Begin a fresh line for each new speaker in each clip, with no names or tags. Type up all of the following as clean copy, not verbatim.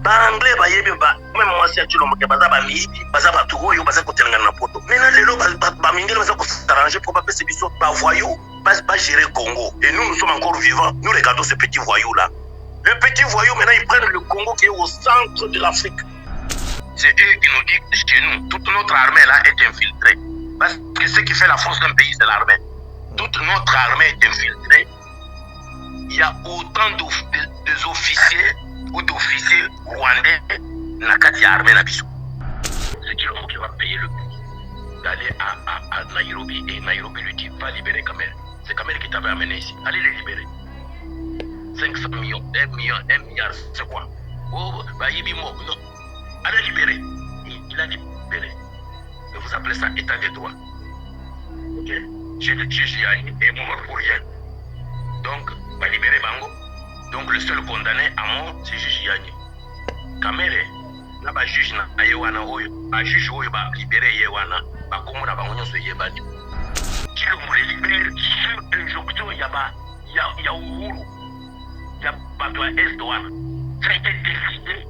Ba anglais ba yebi ba même moi si tu l'homme baza ba mi baza ba tugo yo baza kotelanga na poto. Maintenant lelo ba mingelo baza ko s'arranger pour pas passer biso ba voyou ba gérer Congo. Et nous sommes encore vivants. Nous regardons ce petit voyou là. Le petit voyou maintenant ils prennent le Congo qui est au centre de l'Afrique. C'est eux qui nous disent chez nous toute notre armée là est infiltrée. Parce que ce qui fait la force d'un pays c'est l'armée. Toute notre armée est infiltrée. Il y a autant d'officiers ou d'officiers rwandais dans la armée Nabiso. C'est qui va payer le prix d'aller à Nairobi et Nairobi lui dit va libérer Kamel. C'est Kamel qui t'avait amené ici. Allez les libérer. 500 millions, 1 milliard, c'est quoi? Oh, bah il non. Allez libérer. Il a libéré. Et vous appelez ça état de droit. Ok? J'ai le juge Yanni est mort pour rien. Donc, va libérer Bango. Donc le seul condamné à mort, c'est juge Yanni. Kamere, là, bah juge na Yewana Oyo. Bah juge Oyo, bah libérer Yewana. Bah comment on a bagnon sur Yebani. Qui le voulait libérer sur injonction, il y a Uhuru. Il y a Bateau Est-Douane. Ça a été décidé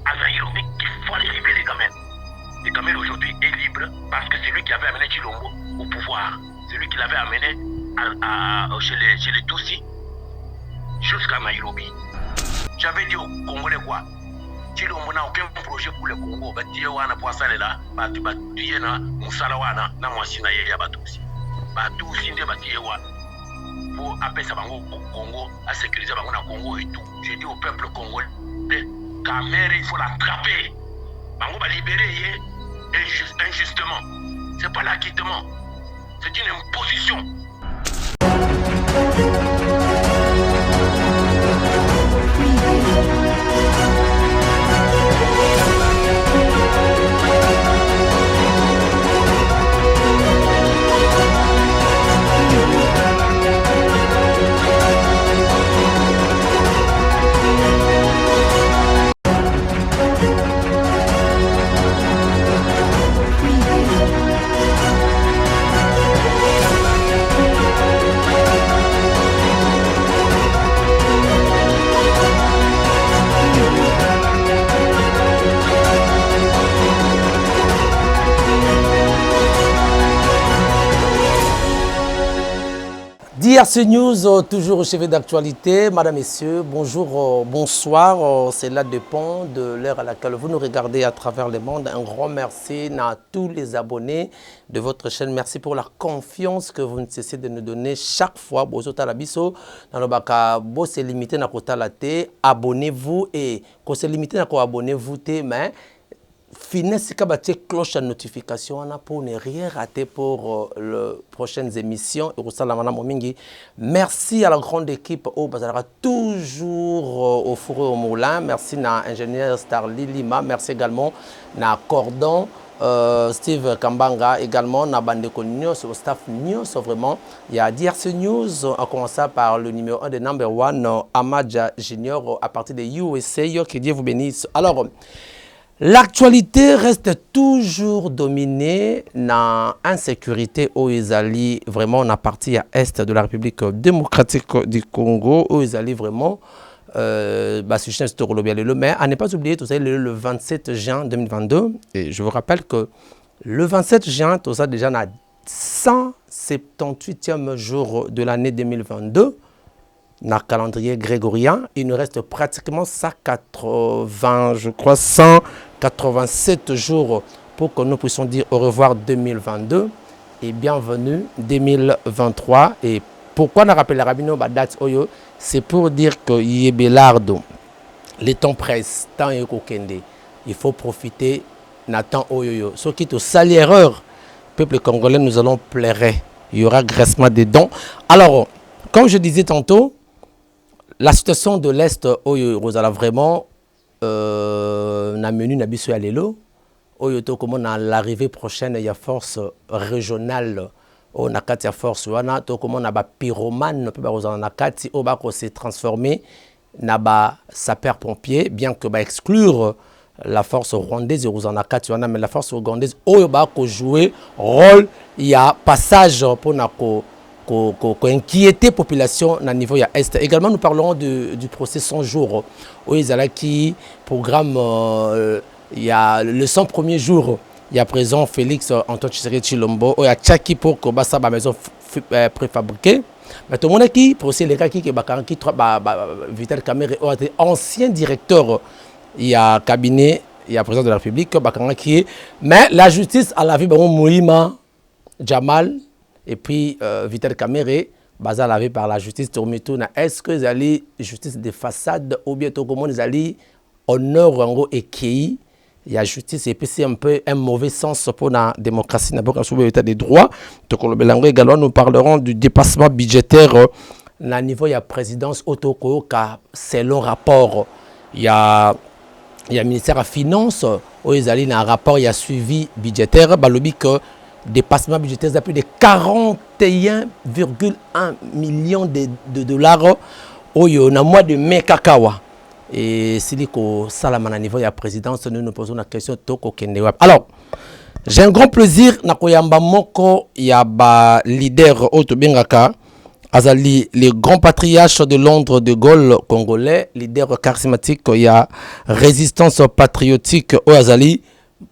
à Nairobi qu'il faut les libérer quand même. Et Kamel aujourd'hui est libre parce que c'est lui qui avait amené Chilombo au pouvoir. C'est lui qui l'avait amené chez les Tutsis jusqu'à Nairobi. J'avais dit aux Congolais quoi? Chilombo n'a aucun projet pour le Congo. Batiye wana poisale là, batiye na musala wana na mwasina ya Batusi. Batusi nde batiye wana. Pour appeler ça Bango au Congo, à sécuriser Bango dans Congo et tout. J'ai dit au peuple congolais, Kamere, il faut l'attraper. Bango va libérer injustement. C'est pas l'acquittement. C'est une imposition.
DRC News, toujours au chevet d'actualité. Madame, Messieurs, bonjour, bonsoir. C'est là dépend de l'heure à laquelle vous nous regardez à travers le monde. Un grand merci à tous les abonnés de votre chaîne. Merci pour la confiance que vous ne cessez de nous donner chaque fois. Abonnez-vous et quand c'est limité, abonnez-vous, mais finesse la cloche de notification pour ne rien rater pour les prochaines émissions. Merci à la grande équipe au Bazara, toujours au four et au moulin. Merci à l'ingénieur Starly Lima. Merci également à Cordon, Steve Kambanga, également à Bandeko News, au staff News. Vraiment, il y a DRC News, en commençant par le numéro 1 de number 1, Amadja Junior, à partir de USA. Que Dieu vous bénisse. Alors, l'actualité reste toujours dominée dans l'insécurité aux Isali. Vraiment, on a parti à l'est de la République démocratique du Congo. Aux Isali, vraiment, mais à ne pas oublier, tout ça, le 27 juin 2022. Et je vous rappelle que le 27 juin, tout ça, déjà, on a 178e jour de l'année 2022. Dans le calendrier grégorien, il nous reste pratiquement 180, je crois, 187 jours pour que nous puissions dire au revoir 2022 et bienvenue 2023. Et pourquoi on rappelle la Rabino date Oyo? C'est pour dire que Yebelardo, les temps presse, temps et kokende. Il faut profiter Nathan Oyo. Ce qui est au sale erreur, peuple congolais, nous allons pleurer. Il y aura graissement des dents. Alors, comme je disais tantôt, la situation de l'Est, Rosala, vraiment, n'a menu Nabiso Alelo. Comment l'arrivée prochaine, il y a force régionale, on a quatre force, comment on a pyromane, on a quatre, on s'est transformé, naba sapeur-pompier, bien que exclure la force rwandaise, mais la force rwandaise, on a joué rôle, il y a passage pour inquiéter la population à niveau ya Est. Également, nous parlerons du procès 100 jours. Où ils allaient qui programme, il y a le 100 premiers jours. Il y a présent Félix Antoine Tshisekedi Tshilombo. Il y a Tchaki pour que ça la maison préfabriquée. Mais tout le monde qui procès les cas qui Vital Kamerhe, ancien directeur, il y a cabinet, il y a président de la République, mais la justice à la vie, Moïma, Jamal, et puis Vital Kamerhe, basé à la vie par la justice, est-ce que vous allez justice de façade ou bien tout le monde allez honneur et qui il y a justice et puis c'est un peu un mauvais sens pour la démocratie, pour l'état des droits. Donc également nous parlerons du dépassement budgétaire à niveau il y a présidence Otoko selon rapport il y a ministère de Finances où ils allaient dans un rapport il y a suivi budgétaire balobi que dépassement budgétaire de plus de 41,1 millions de dollars au mois de mai kakawa. Et si que Salamana niveau de la présidence, nous nous posons la question Toko Kendewab. Alors, j'ai un grand plaisir na koyamba moko ya ba leader Otobengaka Azali, le grand patriarche de Londres de Gaulle congolais, leader charismatique ya résistance patriotique au Azali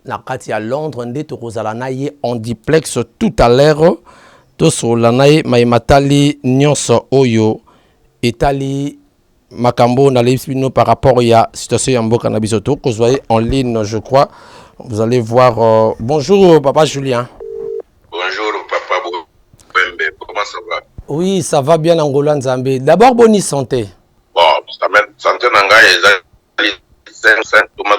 na kati ya Londres ndeto kozala na ye en duplex tout à l'heure to so la naye maimatali nyonso oyo etali Makambo na l'espino par rapport à la situation en Mboka Nabisoto, que vous voyez en ligne, je crois. Vous allez voir. Bonjour, papa Julien.
Bonjour, papa Bembe. Comment ça va?
Oui, ça va bien, Angola Nzambe. D'abord, bonne santé.
Bon, santé Nanga,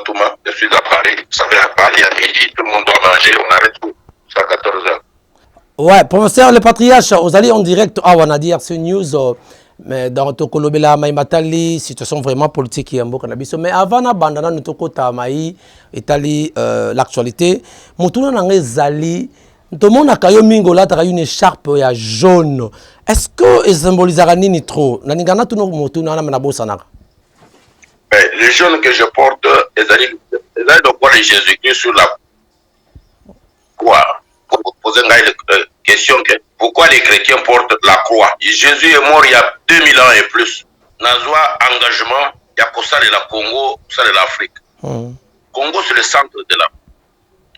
Touma. Je suis à Paris. Ça va à Paris à midi. Tout le monde doit manger. On arrête tout. C'est à 14h.
Ouais, professeur, le patriarche, vous allez en direct. Ah, on a dit RC News. Mais dans le Kolobela, Maïmatali, situation vraiment politique qui est en Mboka Nabiso. Mais avant na bandana nous toko tamaï Italie l'actualité. Mutuna nangé zali. Tout le monde a kayo mingo là t'as une écharpe ya jaune. Est-ce que il symbolisera nini trop? Naningana tout nos mutuna na manabo sanaka.
Le jaune que je porte, ils allaient de voir les Jésus-Christ sur la croix. Pour poser une question que pourquoi les chrétiens portent la croix? Jésus est mort il y a 2000 ans et plus. Nazwa engagement, il y a que ça de la Congo, ça de l'Afrique. Congo c'est le centre de l'Afrique.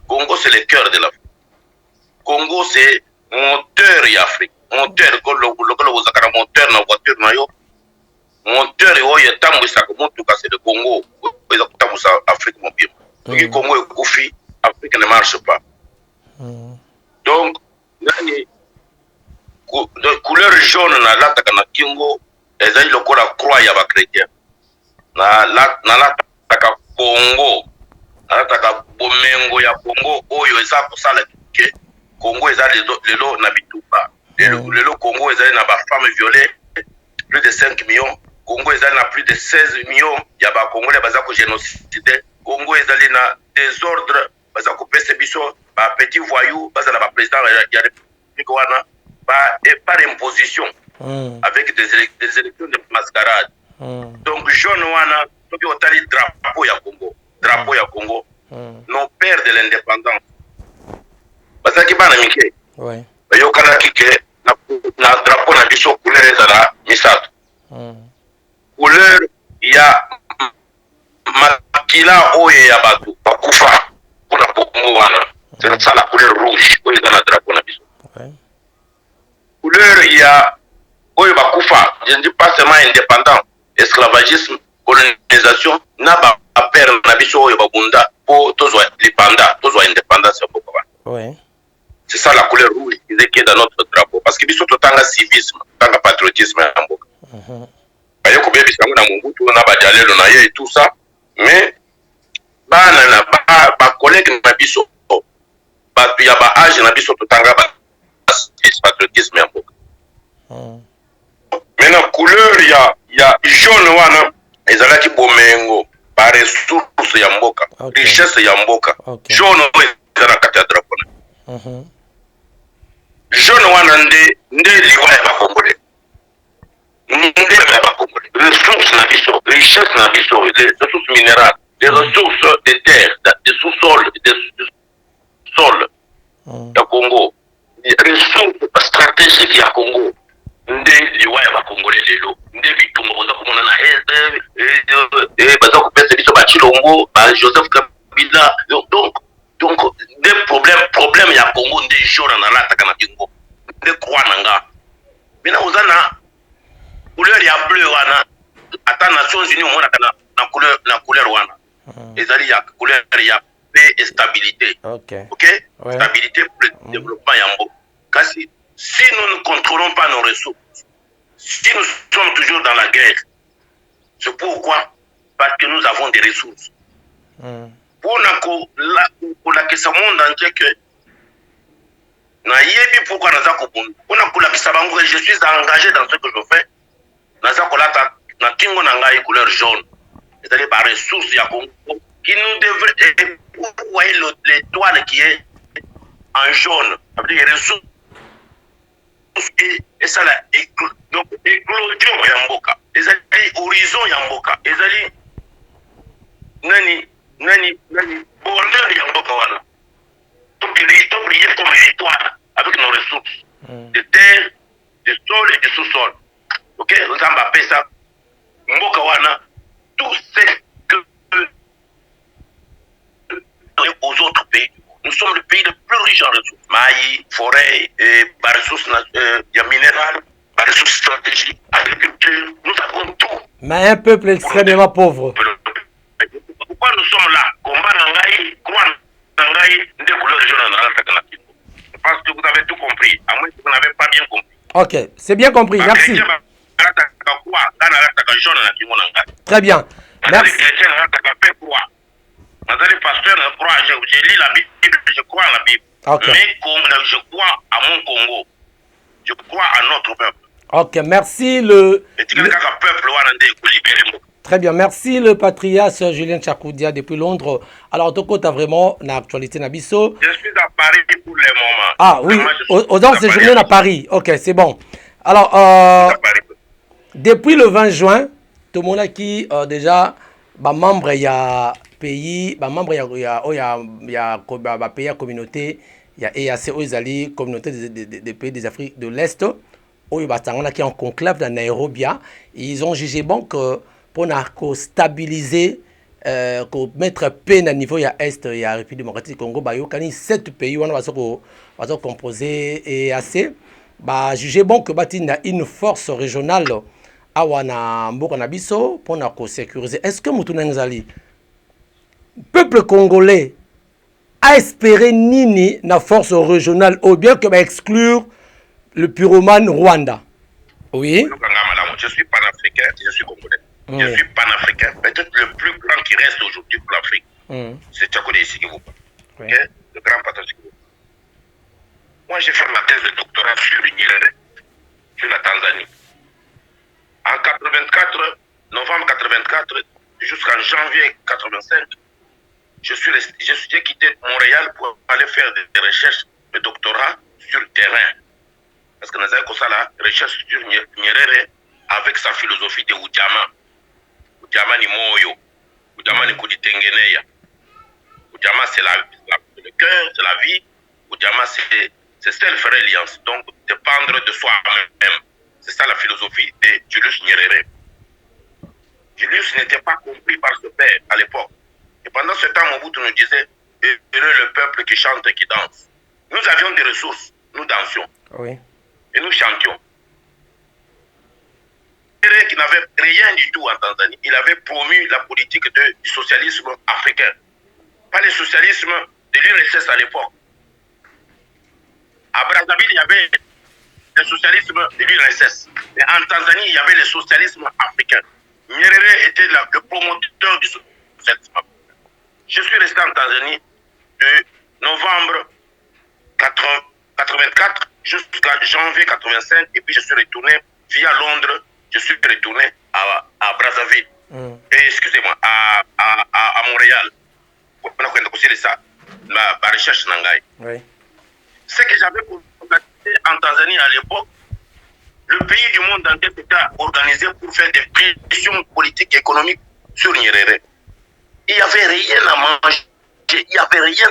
Congo c'est le cœur de l'Afrique. Congo c'est moteur et Afrique. Moteur, quand le moteur na voiture na yo. Moteur et yo tambo ça comme tout cas c'est le Congo. Ils ont tambo ça Afrique mon bien. Le Congo est coufi, Afrique ne marche pas. Donc, de couleur jaune na lata kana kingo ezali lokola croix ya ba chrétien na lata ka Congo na lata ka bomengo ya Congo oyo eza kosala ke Congo ezali lelo na bituka lelo Congo ezali na ba femmes violées plus de 5 millions. Congo ezali na plus de 16 millions ya ba Congolais baza ko génocider. Congo ezali na désordre baza ko pesa biso ba petit voyou baza na ba président ya république wana par imposition avec des élections de mascarade. Donc jaune wana toki otali drapeau ya Congo nos pères de l'indépendance baza ki bana mike yo kana kike na drapeau na biso couleur ezala misato couleur ya makila oyo ya bato bakufa kuna Congo wana c'est ça la couleur rouge oyo dans la drapeau na biso. Couleur il y a oyo bakufa, je ne dis pas seulement indépendant, esclavagisme, colonisation, na ba père na biso oyo babunda pour tozwa lipanda, tozwa indépendance ya Boko. C'est ça la couleur rouge qui est dans notre drapeau parce que biso totanga civisme, totanga patriotisme ya mboka. Bayo ko bebi sango na Mobutu na ba jalelo na ye et tout ça, mais bana na ba collègue na biso ba ya ba âge na biso totanga ba patriotisme ya mboka. Maintenant couleur ya jaune wana ezalaki bomengo ba ressources ya mboka, richesse ya mboka. Jaune ezala kati ya drapeau. Jaune wana nde liwa ya bakongole. Nde ya bakongole. Ressources na biso, richesse na biso, les ressources minérales, les ressources de terre, des sous-sols, des sols. Ya Congo. Ressources stratégiques ya Congo. Chongo, Joseph Kabila. Donc, des problèmes, il y a Congo, des jours dans la Takanabingo, des croix nanga. Maintenant, vous avez couleur, il y a bleu, attends, Nations Unies, on a la couleur, et il y a couleur, il y a paix et stabilité.
Ok.
Ouais. Stabilité pour le développement Yambo. Car si nous ne contrôlons pas nos ressources, si nous sommes toujours dans la guerre, c'est pourquoi? Parce que nous avons des ressources. Pour la monde entier que pourquoi je suis engagé dans ce que je fais. Na kingo nangai couleur jaune. C'est-à-dire par ressources qui nous devrait, vous voyez l'étoile qui est en jaune, avec les ressources et ça là, donc éclosion yamboka, les alliés horizon yamboka, les alliés nani bonheur yamboka wana. Donc briller comme une étoile avec nos ressources de terre, de sol et de sous-sol. Ok, nous avons appelé ça mboka wana, tout ce que aux autres pays. Nous sommes le pays le plus riche en ressources. Maïs, forêt, ressources minérales, ressources stratégiques, agriculture. Nous avons tout.
Mais un peuple extrêmement pauvre.
Pourquoi nous sommes là? Combat Nangaï, quoi Nangaï, des couleurs régionales. Je pense que vous avez tout compris, à moins que vous n'avez pas bien compris.
Ok, c'est bien compris, merci. Très bien. Merci.
Je lis la Bible, je crois à la Bible.
Okay.
Mais je crois à mon Congo. Je crois à notre peuple.
Ok, merci Très bien, merci le patriarche Julien Tchakoudia depuis Londres. Alors, Toko, tu as vraiment une actualité Nabiso.
Je suis à Paris pour le moment.
Ah oui, aux ans séjourné à Paris. Ok, c'est bon. Alors, depuis le 20 juin, tout le monde a qui déjà, membre, il y a pays, membre, il y a pays à communauté, il y a EAC, Oizali, communauté des pays des Afriques de l'Est, où il y a qui en conclave dans Nairobi. Ils ont jugé bon que pour stabiliser, mettre paix à niveau, il y a Est, il y a République démocratique du Congo, il y a 7 pays où on va composer EAC. Jugé bon que il y a une force régionale à Wana Mbokanabiso pour sécuriser. Est-ce que Moutounenzali, peuple congolais, a espéré nini na force régionale ou bien que exclure le pyromane Rwanda? Oui.
Je suis panafricain, je suis congolais. Je suis panafricain. Peut-être le plus grand qui reste aujourd'hui pour l'Afrique, c'est Tchakoudé Sikivupa. Oui. Okay? Le grand patron Sikivupa. Moi, j'ai fait ma thèse de doctorat sur l'Union, sur la Tanzanie. En 84, novembre 84, jusqu'en janvier 85, j'ai quitté Montréal pour aller faire des recherches de doctorat sur le terrain. Parce que nous avons comme ça la recherche sur Nyerere avec sa philosophie de Ujamaa. Ujamaa ni moyo. Ujamaa ni kujitengenea. Ujamaa c'est le cœur, c'est la vie. Ujamaa c'est self-reliance. Donc dépendre de soi-même. C'est ça la philosophie de Julius Nyerere. Julius n'était pas compris par ce père à l'époque. Et pendant ce temps, Mobutu nous disait heureux le peuple qui chante et qui danse. Nous avions des ressources, nous dansions.
Oui.
Et nous chantions. Nyerere qui n'avait rien du tout en Tanzanie, il avait promu la politique du socialisme africain. Pas le socialisme de l'URSS à l'époque. À Brazzaville, il y avait le socialisme de l'URSS. Mais en Tanzanie, il y avait le socialisme africain. Nyerere était le promoteur du socialisme africain. Je suis resté en Tanzanie de novembre 84 jusqu'à janvier 85 et puis je suis retourné via Londres, je suis retourné à Brazzaville. Excusez-moi, à Montréal. On a considéré ça, la recherche Nangai.
Oui.
Ce que j'avais constaté en Tanzanie à l'époque, le pays du monde entier était organisé pour faire des pressions politiques et économiques sur Nyerere. Il n'y avait rien à manger, il n'y avait rien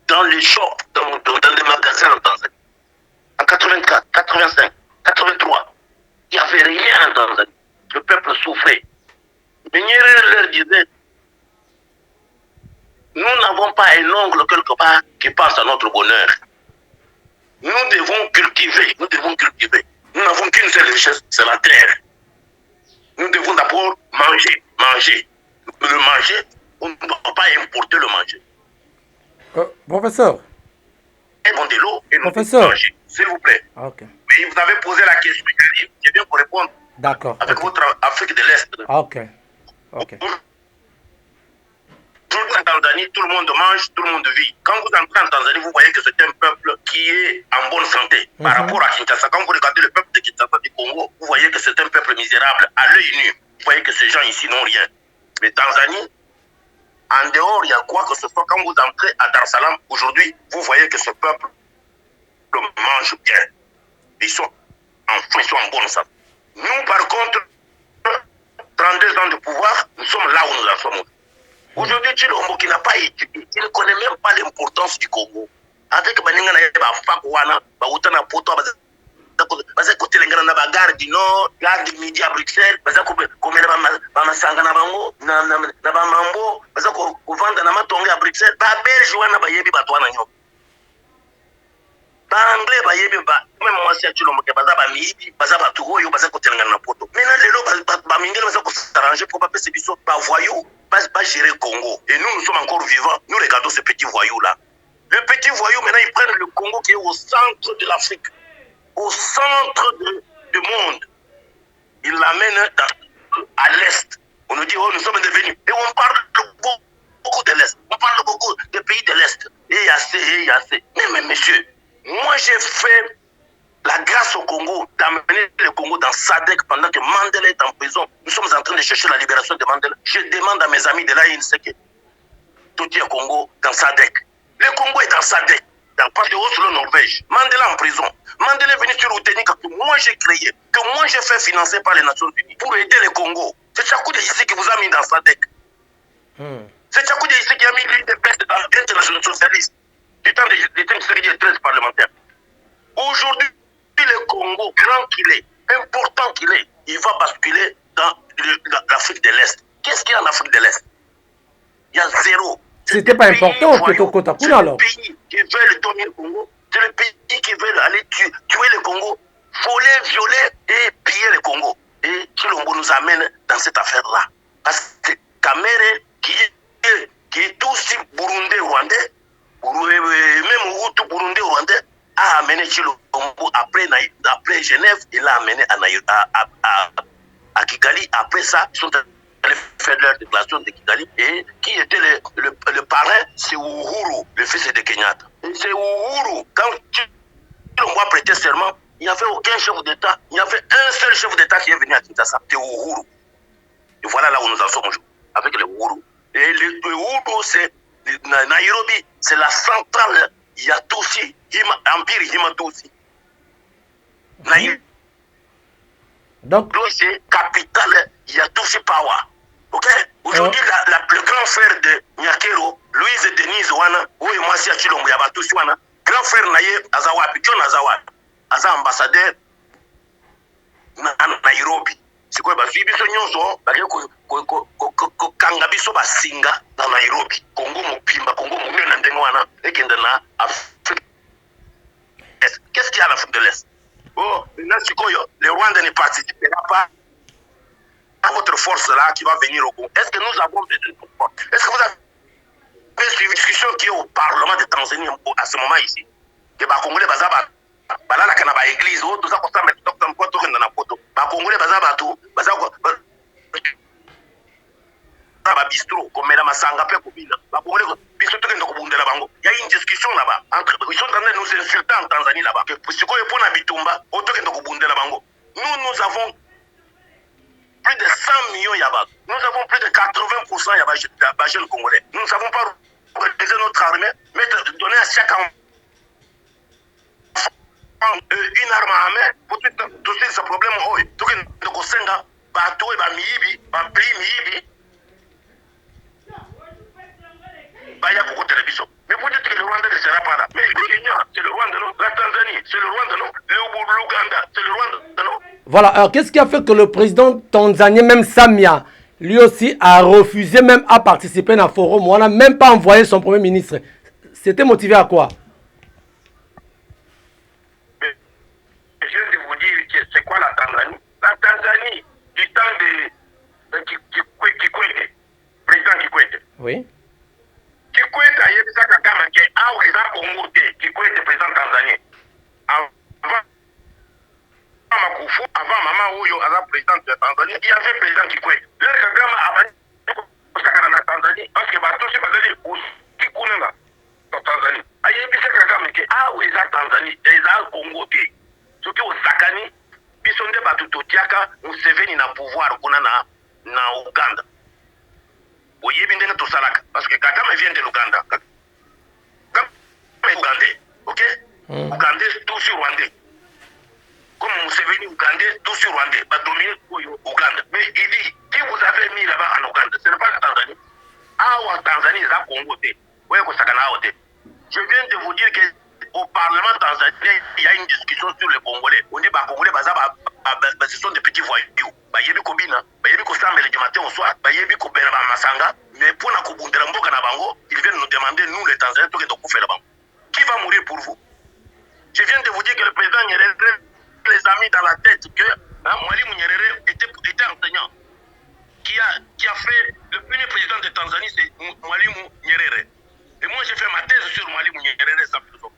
dans les shops, dans les magasins en Tanzanie. En 84, 85, 83, il n'y avait rien en Tanzanie. Le peuple souffrait. Mais Nyerere leur disait,
n'avons pas un ongle quelque part qui pense à notre bonheur. Nous devons cultiver, Nous n'avons qu'une seule richesse, c'est la terre. Nous devons d'abord manger. Le manger, on ne doit pas importer le manger.
Professeur.
Et bon de l'eau et nous
Professeur.
manger, s'il vous plaît.
Ok.
Oui, vous avez posé la question, je viens pour répondre.
D'accord.
Avec votre Afrique de l'Est.
Ok.
Toujours en Tanzanie, tout le monde mange, tout le monde vit. Quand vous entrez en Tanzanie, vous voyez que c'est un peuple qui est en bonne santé. Par rapport à Kinshasa, quand vous regardez le peuple de Kinshasa du Congo, vous voyez que c'est un peuple misérable à l'œil nu. Vous voyez que ces gens ici n'ont rien. Mais Tanzanie, en dehors, il y a quoi que ce soit. Quand vous entrez à Dar es Salaam, aujourd'hui, vous voyez que ce peuple mange bien. Ils sont en bonne santé. Nous, par contre, 32 ans de pouvoir, nous sommes là où nous en sommes. Aujourd'hui, Chilombo qui n'a pas étudié, il ne connaît même pas l'importance du Congo. Avec Baningana, Fakwana, Baoutana Poto, Baza côté l'engana na gare du Nord, gare du Midi à Bruxelles, Baza comme na Masangana Bango, na Bamambo, Baza ko vendre na Matonge à Bruxelles, ba Belge wana ba yebi batwana nyo. Ba anglais ba yebi ba, même moi si Chilombo ke baza ba miibi, baza ba tugoyo, baza côté l'engana na poto. Maintenant lelo ba mingela baza ko s'arranger pour pas passer biso ba voyou. Pas gérer le Congo. Et nous sommes encore vivants. Nous regardons ce petit voyou-là. Le petit voyou, maintenant, ils prennent le Congo qui est au centre de l'Afrique, au centre du monde. Ils l'amènent à l'Est. On nous dit, oh, nous sommes devenus. Et on parle beaucoup de l'Est. On parle beaucoup des pays de l'Est. Et il y a assez. Mais monsieur, moi, j'ai fait la grâce au Congo, d'amener le Congo dans SADC pendant que Mandela est en prison. Nous sommes en train de chercher la libération de Mandela. Je demande à mes amis de l'ANC tout est Congo dans SADC. Le Congo est dans SADC, dans pas de Oslo, Norvège. Mandela en prison. Mandela est venu sur Outeni que moi j'ai créé, que moi j'ai fait financer par les Nations Unies pour aider le Congo. C'est Tchakoudé ici qui vous a mis dans SADC. C'est Tchakoudé ici qui a mis l'île de peste dans l'international socialiste. Du temps de 13 parlementaires. Aujourd'hui, le Congo, grand qu'il est, important qu'il est, il va basculer dans l'Afrique de l'Est. Qu'est-ce qu'il y a en Afrique de l'Est? Il y a zéro.
C'était pas important que tu comptes à alors.
C'est le pays qui veut dominer le Congo. C'est le pays qui veut aller tuer le Congo, voler, violer et piller le Congo. Et Chilombo nous amène dans cette affaire-là. Parce que Kamere, qui est aussi burundais-rwandais, même Hutu burundais-rwandais, a amené Chilombo après Genève, il l'a amené à Kigali. Après ça, ils sont allés faire leur déclaration de Kigali. Et qui était le parrain, c'est Uhuru, le fils de Kenyatta. C'est Uhuru. Quand Chilombo a prêté serment, il n'y avait aucun chef d'État. Il y avait un seul chef d'État qui est venu à Kinshasa, c'est Uhuru. Et voilà là où nous en sommes aujourd'hui, avec le Uhuru. Et le Uhuru, c'est Nairobi, c'est la centrale. Il y a tout aussi, Empire Himatousi. Donc, c'est capitale, il y a tout aussi power. Ok? Aujourd'hui, le grand frère de Nyakero, Louise Denise Wana, oui, moi, si Chilombo, il y a tout Wana, grand frère Naye, Azawa, John Azawa, Aza ambassadeur, Nairobi. C'est quoi? Suivi ce nyonso, kanga biso basinga dans Nairobi. Congo Mopimba, Congo Mounio Nandengwana, et Kendana, Afrique. Qu'est-ce qu'il y a en Afrique de l'Est? Oh, le Rwanda ne participera pas à votre force-là qui va venir au Congo. Est-ce que nous avons besoin de force? Est-ce que vous avez suivi une discussion qui est au Parlement de Tanzanie à ce moment ici? Que les Congolais bazaba balala kana ba église o tout ça comme ça mais tout comme quoi tout na poto. Ba Congolais bazaba tout bazako ba bistro comme la masanga pe kobina. Ba Congolais biso tout kendo kobundela bango. Il y a une discussion là-bas entre ils sont en train de nous insulter en Tanzanie là-bas. Que si quoi pour na bitumba o tout kendo kobundela bango. Nous avons plus de 100 millions Yaba. Nous avons plus de 80% Yaba jeunes Congolais. Nous ne savons pas organiser notre armée, mais donner à chaque enfant une arme à main pour tout ce problème. Tout ce qui est bateau et miibi, pays miibi. Il y a beaucoup de télévision. Mais vous dites que le Rwanda ne sera pas là. Mais le Kenya, c'est le Rwanda, non? La Tanzanie, c'est le Rwanda, non? L'Ouganda, c'est le Rwanda, non?
Voilà, alors qu'est-ce qui a fait que le président tanzanien, même Samia, lui aussi a refusé même à participer à un forum. On n'a même pas envoyé son premier ministre. C'était motivé à quoi?
Je viens de vous dire que c'est quoi la Tanzanie? La Tanzanie, du temps de Kikwete, président Kikwete.
Oui.
Kikwete a yebi ça Kagame que awa eza Congo te. Kikwete président Tanzanie. Avant Makufu, avant Mama Oyo, avant président de Tanzanie, il y avait président Kikwete. Là Kagame a banni na Tanzanie parce que bato se bazali aussi kunanga dans Tanzanie. A yebi ça Kagame que awa eza Tanzanie, eza Congo te. Soki osakani biso nde bato totiaka Museveni na pouvoir kuna na Uganda. Oyebi ndenge tosalaka parce que Kagame vient de l'Uganda. Kagame est ougandais, ok? Ougandais tout sur Rwandais. Comme Museveni ougandais tout sur Rwandais, va dominer Ouganda. Mais il dit, qui vous avez mis là-bas en Ouganda, ce n'est pas la Tanzanie. Ah, en Tanzanie, c'est la Congo. Je viens de vous dire que au Parlement tanzanien, il y a une discussion sur les Congolais. On dit bah Congolais, ce sont des petits voyous. Bah yebi kobina, bah yebi kosambele du matin au soir, bah yebi kobena ba masanga. Mais pour la kobundela mboka na bango, ils viennent nous demander nous les Tanzaniens tout que de faire là-bas. Qui va mourir pour vous? Je viens de vous dire que le président Nyerere les a mis dans la tête que Mwalimu Nyerere était enseignant. Qui a fait le premier président de Tanzanie, c'est Mwalimu Nyerere. Et moi j'ai fait ma thèse sur Mwalimu Nyerere Sampuzo.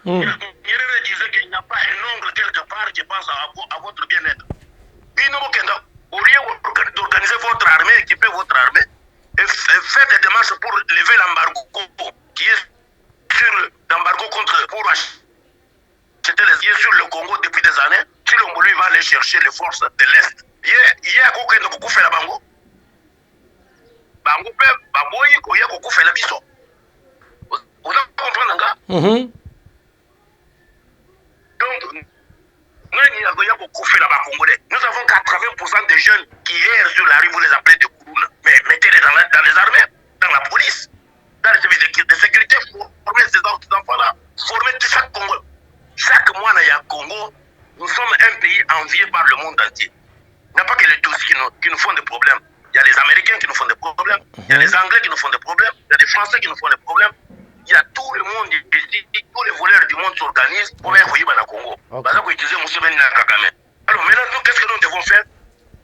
Nyerere disait qu'il n'y a pas un ongle quelque part qui pense à votre bien-être. Au lieu d'organiser votre armée, équiper votre armée, et faire des démarches pour lever l'embargo qui est sur l'embargo pour acheter les yeux sur le Congo depuis des années, si lui va aller chercher les forces de l'Est. Il y a beaucoup fait la bango. Bango peut, baboyi, il y a beaucoup fait la biso. Vous comprenez, un gars? Donc, nous avons 80% de jeunes qui errent sur la rue, vous les appelez des Kourouna. Mais mettez-les dans les armées, dans la police, dans les services de sécurité, formez ces enfants-là, formez tout chaque Congo. Chaque mois, il y a Congo, nous sommes un pays envié par le monde entier. Il n'y a pas que les Tous qui nous font des problèmes. Il y a les Américains qui nous font des problèmes, il y a les Anglais qui nous font des problèmes, il y a les Français qui nous font des problèmes. Il y a tout le monde ici, tous les voleurs du monde s'organisent pour venir au Congo. Okay. Alors maintenant, qu'est-ce que nous devons faire?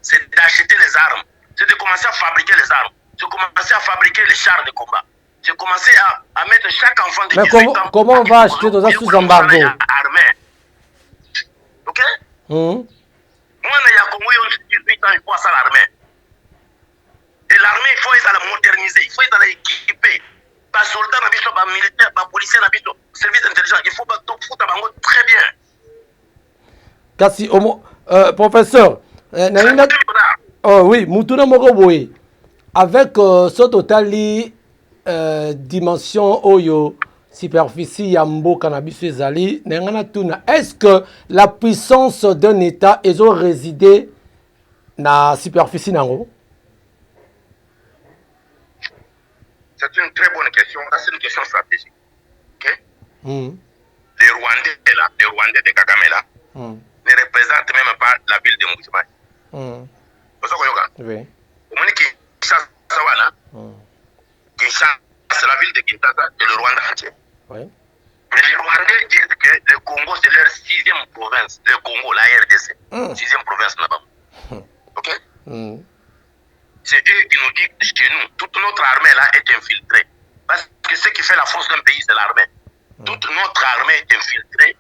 C'est d'acheter les armes, c'est de commencer à fabriquer les armes, c'est de commencer à fabriquer les chars de combat, c'est de commencer à mettre chaque enfant de 18 ans.
Comment on va acheter dans un sous-embargo?
Ok? Moi, il y a Congo, il y a 18 ans, il faut ça l'armée. Et l'armée, il faut la moderniser, il faut la équiper. Pas soldats, pas militaires, pas policiers, pas service intelligent. Il faut tout foutre très bien.
Kasi, professeur, oh oui, Moutouna Moroboé, avec ce total dimension oyo superficie yambo cannabis ezali, est-ce que la puissance d'un État est résidé na superficie nango?
C'est une très bonne question. C'est une question stratégique. Okay? Les Rwandais là, les Rwandais de Kagame là, ne représentent même pas la ville de Mbujimayi.
Oui.
Kinshasa, c'est la ville de Kinshasa et le Rwanda entier.
Oui.
Mais les Rwandais disent que le Congo c'est leur 6e province. Le Congo, la RDC, 6e province là-bas. Ok? C'est eux qui nous disent que nous, toute notre armée là est infiltrée. Parce que ce qui fait la force d'un pays, c'est l'armée. Toute notre armée est infiltrée.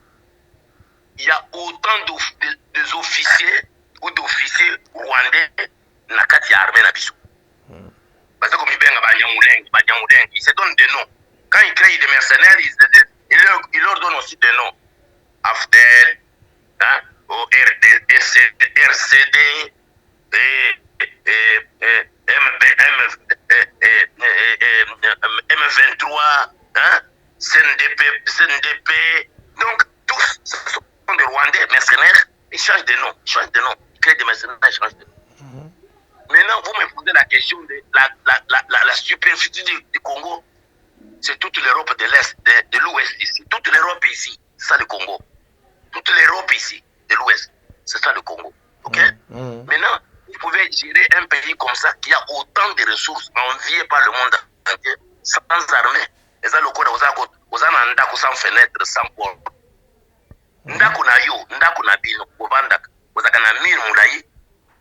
Il y a autant d'officiers ou d'officiers rwandais dans la armée Nabiso. Parce que comme ils se donnent des noms. Quand ils créent des mercenaires, ils leur donnent aussi des noms. Afdel, RCD, M23, CNDP. Donc, tous ce sont des Rwandais mercenaires. Ils changent de nom. Ils créent des mercenaires, ils changent de nom. Maintenant, vous me posez la question de la superficie du Congo. C'est toute l'Europe de l'Est, de l'Ouest ici. Toute l'Europe ici, c'est ça le Congo. Toute l'Europe ici, de l'Ouest, c'est ça le Congo. Ok? Maintenant, vous pouvez gérer un pays comme ça qui a autant de ressources enviées par le monde entier sans armée. Et ça, le code, vous avez sans fenêtre, sans porte. Ndako na yo, ndako na bino, kovanda, vous avez un mur moulaï,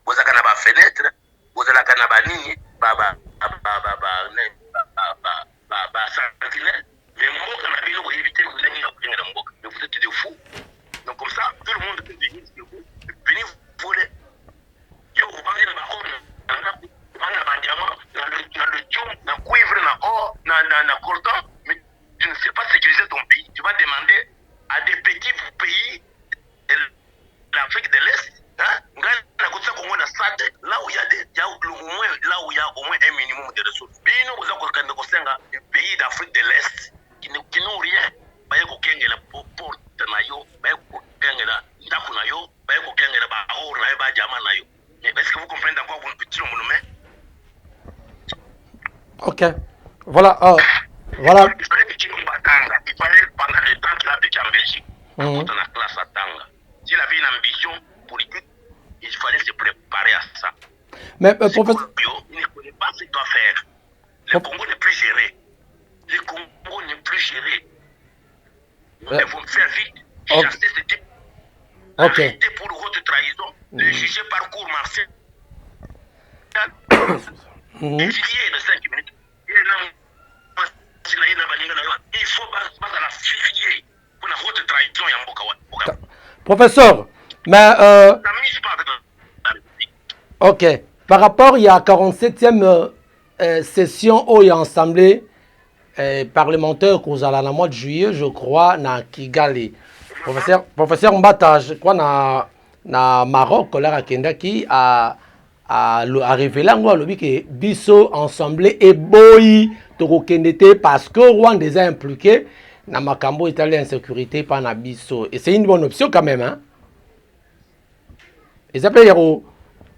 vous avez un fenêtre, vous avez un nini, sentinelle. Mais mboka na bino, vous évitez vous allez dans mboka. Mais vous êtes des fous. Donc comme ça, tout le monde peut venir chez vous. Venez vous voler. Yo, vous vendez dans ma home, dans diamant, dans le diamant, dans le cuivre, dans l'or, dans coltan. Mais tu ne sais pas sécuriser ton pays. Tu vas demander à des petits pays de l'Afrique de l'Est, hein, là où il y a au moins un minimum de ressources. Mais nous, vous avez des pays d'Afrique de l'Est qui n'ont rien. Est-ce que vous comprenez dans quoi vous nous met?
Ok. Voilà. Voilà.
Il fallait pendant le temps qu'il a vécu en Belgique, dans la classe à Tanga. S'il avait une ambition politique, il fallait se préparer à ça.
Mais professeur,
il ne connaît pas ce qu'il doit faire. Le Congo n'est plus géré. Le Congo n'est plus géré. Nous devons faire vite. Chasser ce type. Arrêter pour haute trahison. Le juger par cour martial. Étudier de 5 minutes. Il faut pas la fusiller pour la haute trahison et en
professeur, mais ok, par rapport il y a 47e session où il y a assemblée parlementaire qu'on a le mois de juillet, je crois, na Kigali. Professeur Mbata, je crois na Maroc, là à Kendaki a révélé en lobby que biso assemblée et boy to parce que Rwanda est impliqué na makambo italien insécurité par na biso et c'est une bonne option quand même hein. Et ça peut yaro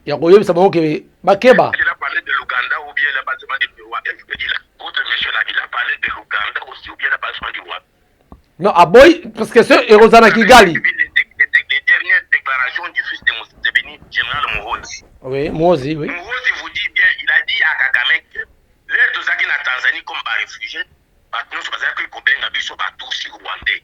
ça bon que bakeba.
Il a parlé de l'Ouganda ou bien l'abattement du roi. Est-ce que votre monsieur là il a parlé de l'Ouganda aussi ou bien l'abattement du roi?
Non, à boy parce que c'est Erosana Kigali.
Les dernières déclarations du fils de Museveni, général Muhoozi.
Oui, Muhoozi, oui.
Muhoozi vous dit bien, il a dit à Kagame que l'air de Zaki en Tanzanie comme par réfugié, nous sommes à dire que Kobenga Biso va toucher Rwandais.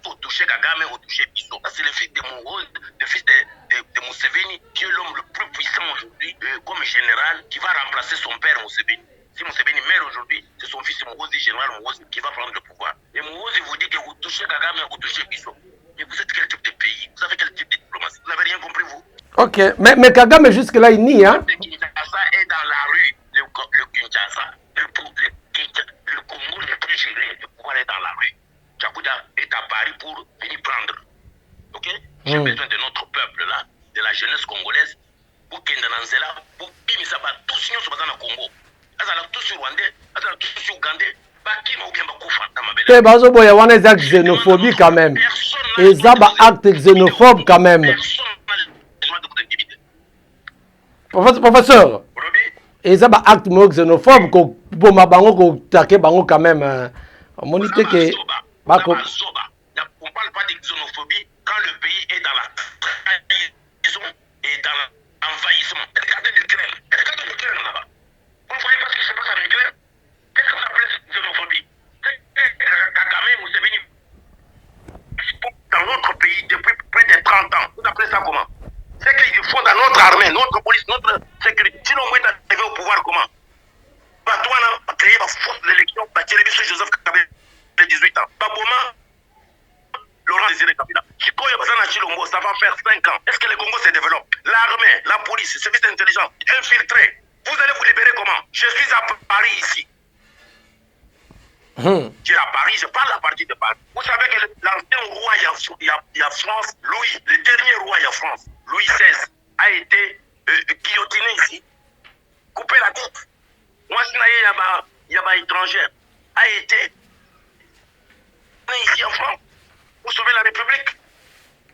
Au toucher Kagame, au toucher Biso. C'est le fils de Muhoozi, le fils de Museveni, qui est l'homme le plus puissant aujourd'hui comme général, qui va remplacer son père Museveni. Si Museveni meurt aujourd'hui, c'est son fils Muhoozi, général Muhoozi, qui va prendre le pouvoir. Et Muhoozi vous dit que vous touchez Kagame, vous touchez Biso. Mais vous êtes quel type de pays? Vous avez quel type de diplomatie? Vous n'avez rien compris, vous?
Ok, mais Kagame jusque-là, il nie, hein?
Le Kinshasa est dans la rue. Le Kinshasa, le Congo n'est plus géré. Le pouvoir est dans la rue. Tchakouda est à Paris pour venir prendre. Ok? J'ai besoin de notre peuple là, de la jeunesse congolaise, pour qu'il y ait pour qu'il ça va tous nous dans le Congo. Azala tous Rwandais, azala tous Ougandais.
Il y a un acte xénophobie quand même. Et ça, un acte xénophobe quand même. Professeur, et ça, un acte xénophobe pour ma bango quand même. On dit que.
On ne parle pas de xénophobie quand le pays est dans la trahison et dans l'envahissement. Regardez l'Ukraine là-bas. Vous ne voyez pas ce qui se passe en Ukraine? Qu'est-ce qu'on appelle xénophobie? Kagame, Museveni, dans notre pays depuis près de 30 ans. Vous appelez ça comment? C'est qu'ils font dans notre armée, notre police, notre sécurité. Sinon, on est arrivé au pouvoir comment? Toi, on a créé la force d'élection, Joseph Kabila, 18 ans. Baboma, Laurent Désiré Kabila. Ça va faire 5 ans. Est-ce que le Congo se développe? L'armée, la police, le service d'intelligence, infiltré. Vous allez vous libérer comment? Je suis à Paris ici. Je suis à Paris, je parle à partir de Paris. Vous savez que l'ancien roi, il y a France, Louis, le dernier roi, il y a France, Louis XVI, a été guillotiné ici, coupé la tête. Moi, il y a un étranger, a été ici en France, pour sauver la République.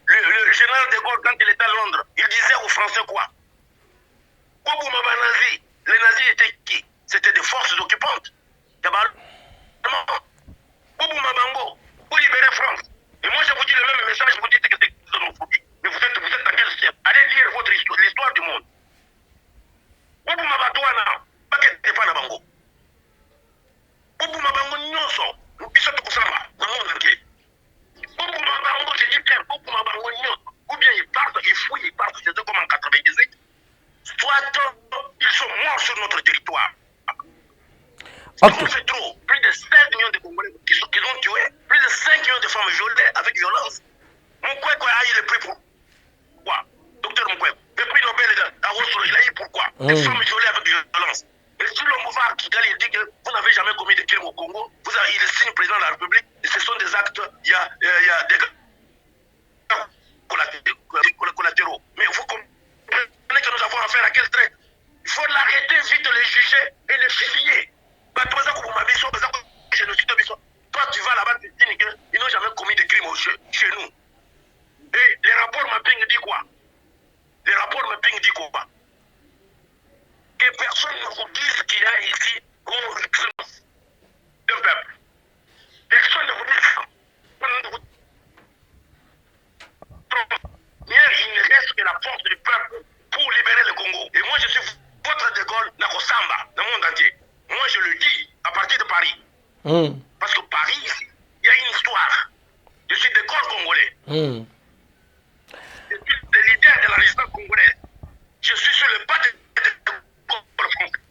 Le général de Gaulle, quand il était à Londres, il disait aux Français quoi? Les nazis étaient qui? C'était des forces occupantes. Pour libérer France. Et moi je vous dis le même message, vous dites que c'est xénophobie. Mais vous êtes dans quel siècle? Allez lire votre histoire, l'histoire du monde.
Ok.
C'est trop. Plus de 5 millions de Congolais qui ont tué. Plus de 5 millions de femmes violées avec violence. Mukwege a eu le prix pourquoi? Docteur Mukwege. Le prix Nobel à Oslo, il a eu pourquoi? Des femmes violées avec violence. Et si l'homme va à Kigali et dit que vous n'avez jamais commis de crime au Congo, il est signe président de la République, et ce sont des actes, il y a des collatéraux. Mais vous comprenez que nous avons affaire à quel trait? Il faut l'arrêter vite, le juger et le fusiller. Toi, tu vas là-bas, tu dis qu'ils n'ont jamais commis de crime chez nous. Et les rapports mapping dit quoi? Les rapports mapping dit quoi? Que personne ne vous dise qu'il y a ici un crime d'un peuple. Personne ne vous dit ça. Il ne reste que la force du peuple pour libérer le Congo. Et moi, je suis votre De Gaulle, Nakosamba, dans le monde entier. Moi, je le dis à partir de Paris. Parce que Paris, il y a une histoire. Je suis De Gaulle congolais. Je suis le leader de la résistance congolaise. Je suis sur le pas de Gaulle français.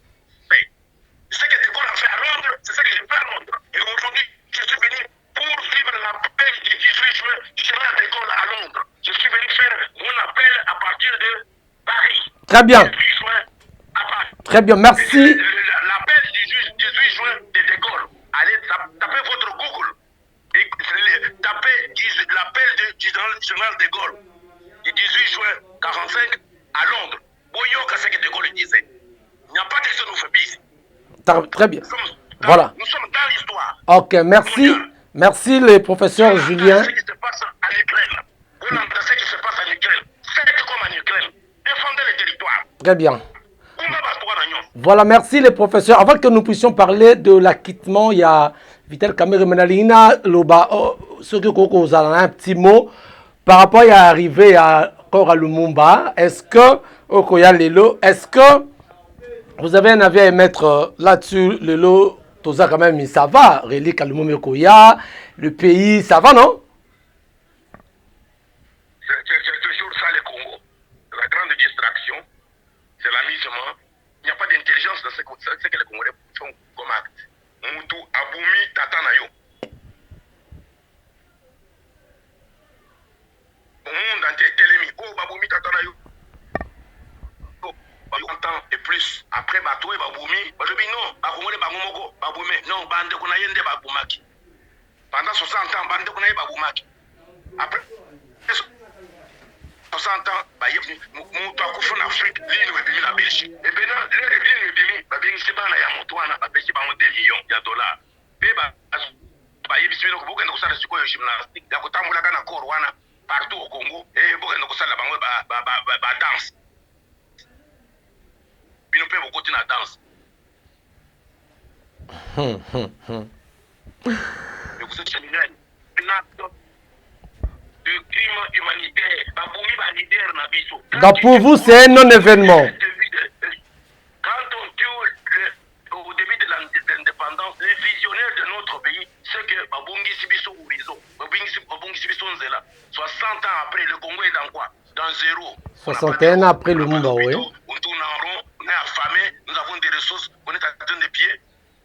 Ce que De Gaulle a fait à Londres, c'est ce que j'ai fait à Londres. Et aujourd'hui, je suis venu pour suivre l'appel du 18 juin du général De Gaulle à Londres. Je suis venu faire mon appel à partir de Paris.
Très bien.
18 juin à Paris.
Très bien, merci.
L'appel du 18 juin de De Gaulle. Allez tapez votre Google. Et tapez l'appel du général De Gaulle du 18 juin 45 à Londres. Boyoka, c'est ce que De Gaulle disait. Il n'y a pas de xénophobie.
Très bien. Voilà.
Nous sommes dans l'histoire.
Ok, merci. Merci, le professeur Julien.
Ce qui se passe en Ukraine. Vous l'entendez ce qui se passe en Ukraine. Faites comme en Ukraine. Défendez le territoire.
Très bien. Voilà, merci les professeurs. Avant que nous puissions parler de l'acquittement, il y a Vital Kamerhe Menalina, Loba, ce que Koko a un petit mot par rapport à arriver à Lumumba. Est-ce que, Okoya Lelo, est-ce que vous avez un avis à émettre là-dessus, Lelo, Toza quand même, ça va, relique à Lumumba Koya, le pays, ça va, non?
C'est toujours ça le Congo. La grande distraction, c'est l'amusement. Il n'y a pas d'intelligence dans ce que les Congolais font comme acte. Moutou Aboumi Tatanayo. Au monde entier, Télémi. Oh, Baboumi Tatanayo. Et plus, après Batoué, Baboumi. Je dis non, Baboumi, Baboumoko, Baboumi. Non, Bande Konayende, Baboumaki. Pendant 60 ans, Bande Konaye, Baboumaki. Après 60 ans, Moutou Akoufou en Afrique, l'île de la Belgique. Et maintenant, l'île de la Belgique, c'est pas un Yamotouana, parce qu'il y a 2 millions de dollars. Et il y a des gymnastique, il y a des Corwana partout au Congo, et il y a des danse. Il nous peut beaucoup de la danse. Mais vous êtes criminel. De crime humanitaire.
Donc pour vous, c'est un non-événement.
Quand on tue au début de l'indépendance, les visionnaires de notre pays, c'est que Babungi Sibiso Ourizo, Babungi Sibiso Nzela, 60 ans après, le Congo est dans quoi? Dans zéro.
61 ans après le Lumumba, oui.
On tourne en rond, on est affamé, nous avons des ressources, on est à train de pieds.